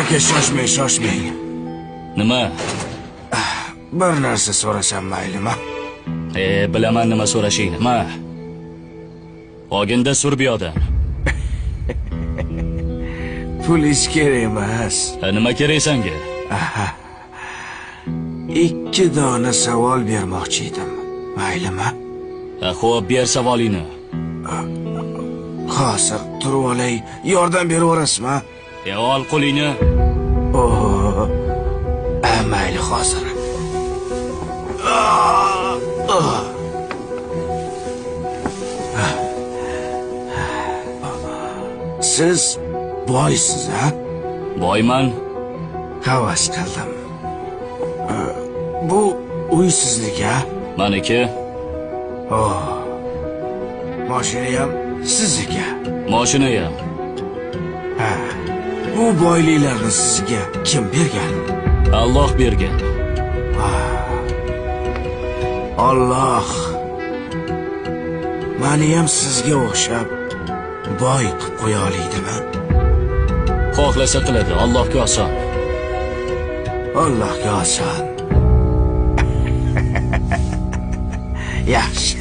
aka, shoshmang. Nima? Bir narsa so'rasam maylimi? Bilaman nima so'rashingni. Ma. Oginda sur bu yoqdan. Pul hech kerak emas. Nima kerak senga? 2 dona savol bermoqchi edim. Maylimi? Xo'p, ber savolingni. Hozir turib olay, yordam berib o'rasizmi? Ol qo'lingni. Mayli hozir. Siz boysiz, ha? Boyman. Havas qildim. Bu uy sizniki, ha? Meniki. Mashina ham sizniki. Mashina ham. Bu boyliklarni sizga kim bergan? Alloh bergan. Alloh meni ham sizga o'xshab boy qilib qo'ya olaydimi? Xohlasa qiladi, Allohga oson. Allohga oson. Yaxshi.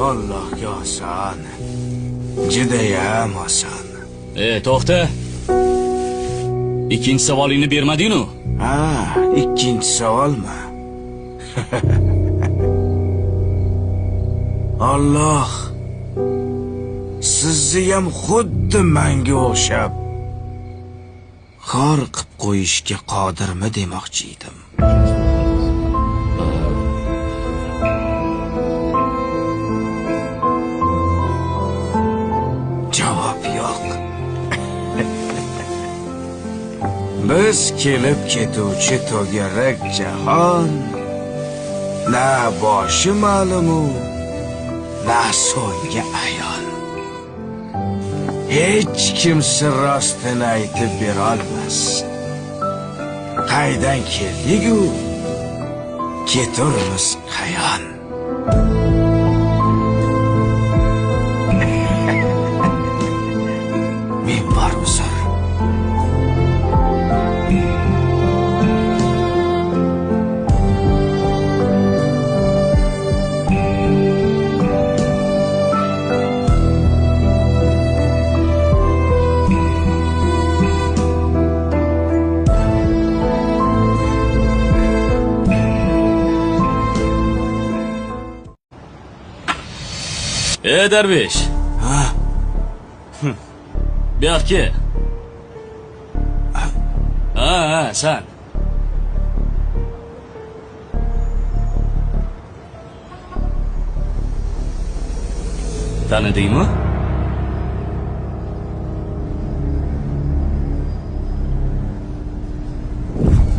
Allohga oson. Judayam oson. To'xta. Ikkinchi savolingni bermading-ku? Ikkinchi savolmi? Alloh sizni ham xuddi menga o'xshab xor qilib qo'yishga qodirmi demoqchi edim. Javob yo'q. Biz kelib ketuvchi to'garak jahon na boshi ma'lumu, na so'nggi ayon. Hech kim sir rostini aytib bera olmas. Qaydan keldik-u, keturmiz qayon. Men bormisiz? Darvish. Bu yoqqa. Sen. Tanidingmi?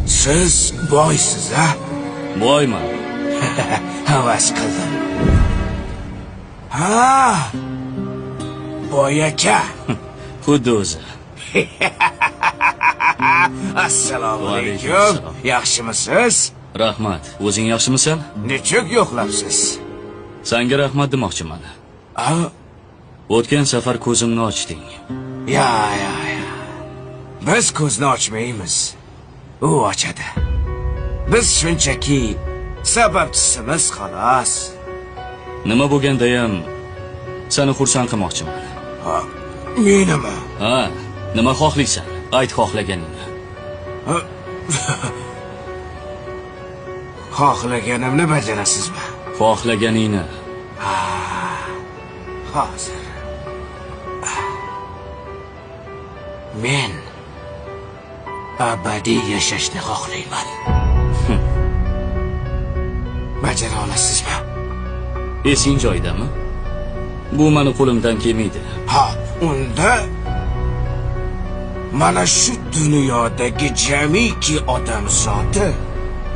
Siz boysiz, ha? Boyman. Havas qildim. Boy aka. Xuddi o'zi. Assalomu alaykum. Yaxshimisiz? Rahmat. O'zing yaxshimisan? Nechuk yo'qlabsiz? Senga rahmat demoqchiman. O'tgan safar ko'zimni ochding. Ya. Biz ko'zni ochmaymiz. U ochadi. Biz shunchaki sababchisimiz xolos. Nima bo'lganda ham seni xursand qilmoqchiman. Menimi? Nima xohlaysan? Ayt xohlaganingni. Xohlaganimni bajarasizmi? Xohlaganingni. Hozir. Men abadiy yashashni xohlayman. Bajara olasizmi? Esing joyidami? Bu meni qo'limdan kelmaydi. Unda mana shu dunyodagi jamiki odam zoti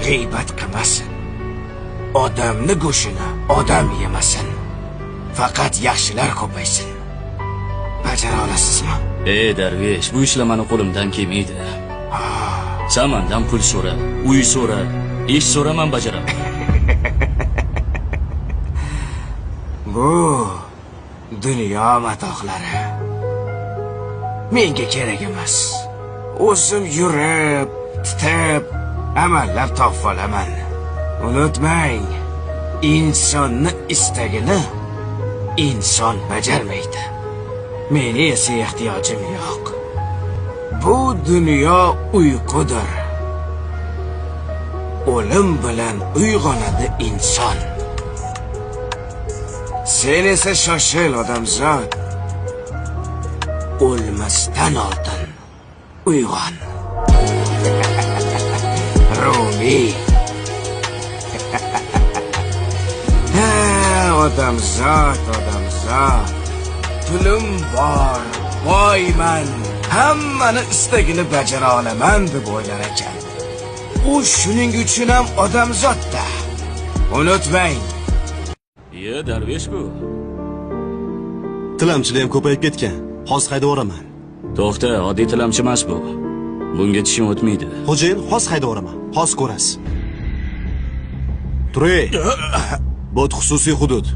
g'iybat qilmasin. Odamni go'shini odam yemasin. Faqat yaxshilar ko'paysin. Bajara olasizmi? Darvish, bu ishlar meni qo'limdan kelmaydi. Sen mendan pul so'ra, uy so'ra, ish so'ra, men bajaraman. Bu dunyo matohlari menga kerak emas. o'zim yurib, titib, amallar topib olaman. Unutmang, insonni istagini inson bajarmaydi. Meni esa ehtiyojim yo'q. Bu dunyo uyqudir. O'lim bilan uyg'onadi inson. Sen esa shoshil odamzod. O'lmasdan oldin uyg'on. Rumi. Odamzod. Pulim bor, boyman, hammani istagini bajara olaman deb o'ylar ekan. U shuning uchun ham odamzodda. Unutmang. Darvesh bu. Tilamchilar ham ko'payib ketgan. Hozir haydaveraman. To'xta, oddiy tilamchi emas bu. Bunga tishim o'tmaydi. Xo'jayin, hozir haydaveraman. Hozir ko'rasiz. Turay. Bu xususiy hudud.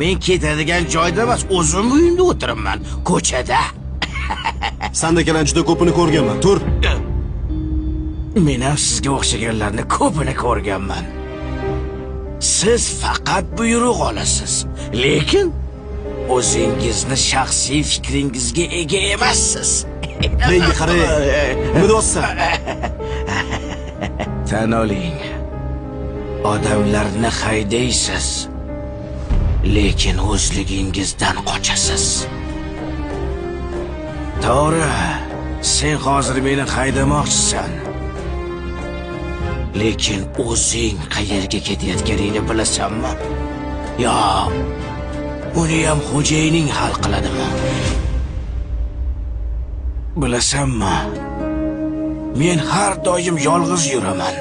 Men ketadigan joyda emas, o'zim uyimda o'tiribman, ko'chada. Sandakilar juda ko'pini ko'rganman. Tur. Men ham sizga o'xshaganlarni ko'pini ko'rganman. Siz faqat buyruq olasiz, lekin o'zingizni shaxsiy fikringizga ega emassiz. Menga qarang. Nima deyapsan? Tan oling. Odamlarni haydaysiz, lekin o'zligingizdan qochasiz. To'g'ri, sen hozir meni haydamoqchisan. Lekin o'zing qayerga ketayotganingni bilasanmi? Yo, uni ham xo'jayining hal qiladimi? Bilasanmi? Men har doim yolg'iz yuraman.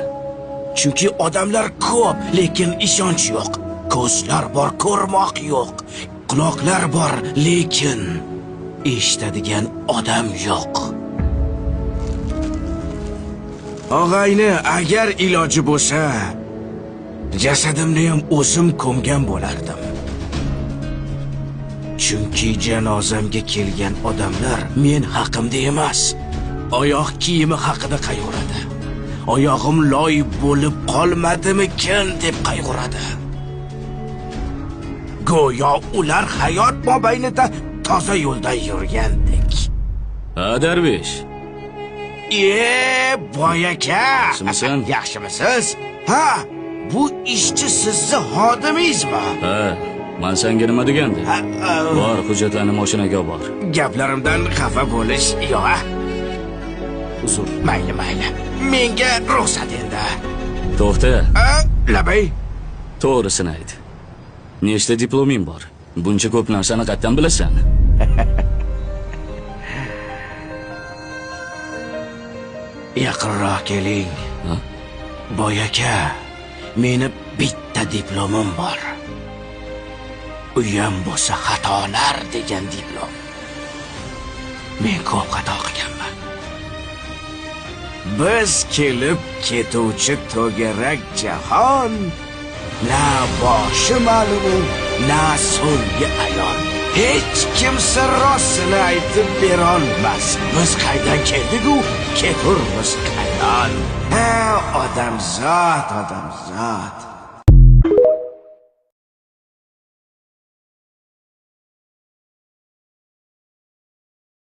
Chunki odamlar ko'p, lekin ishonch yo'q. Ko'zlar bor, ko'rmoq yo'q. Quloqlar bor, lekin eshitadigan odam yo'q. Og'ayni, agar iloji bo'lsa, jasadimni ham o'zim ko'mgan bo'lardim. Chunki janozamga kelgan odamlar men haqimda emas, oyoq kiyimi haqida qayg'uradi. Oyog'im loy bo'lib qolmadimikin deb qayg'uradi. Go'yo ular hayot mobaynida toza yo'ldan yurgandek. Darvesh. Boy aka. Yaxshimisan? Yaxshimisiz? Ha, bu ishchi sizni xodimingizmi? Ha, men senga nima degandim? Bor, hujjatlarni mashinaga bor. Gaplarimdan xafa bo'lish yo'q. Uzr. Mayli. Menga ruxsat endi. To'xta. Labay. To'g'risini ayt. Nechta diploming bor? Buncha ko'p narsani qayerdan bilasan? Yaqinroq keling. Boy aka, meni bitta diplomim bor. Uyam bo'lsa xatolar degan diplom. Men ko'p xato qilganman. Biz kelib ketuvchi to'garak jahon, na boshi ma'lum, na so'nggi ayon. Hech kimsa rostini aytib bera olmas. Biz qaydan keldik-ku, keturmiz qayon. Odamzod.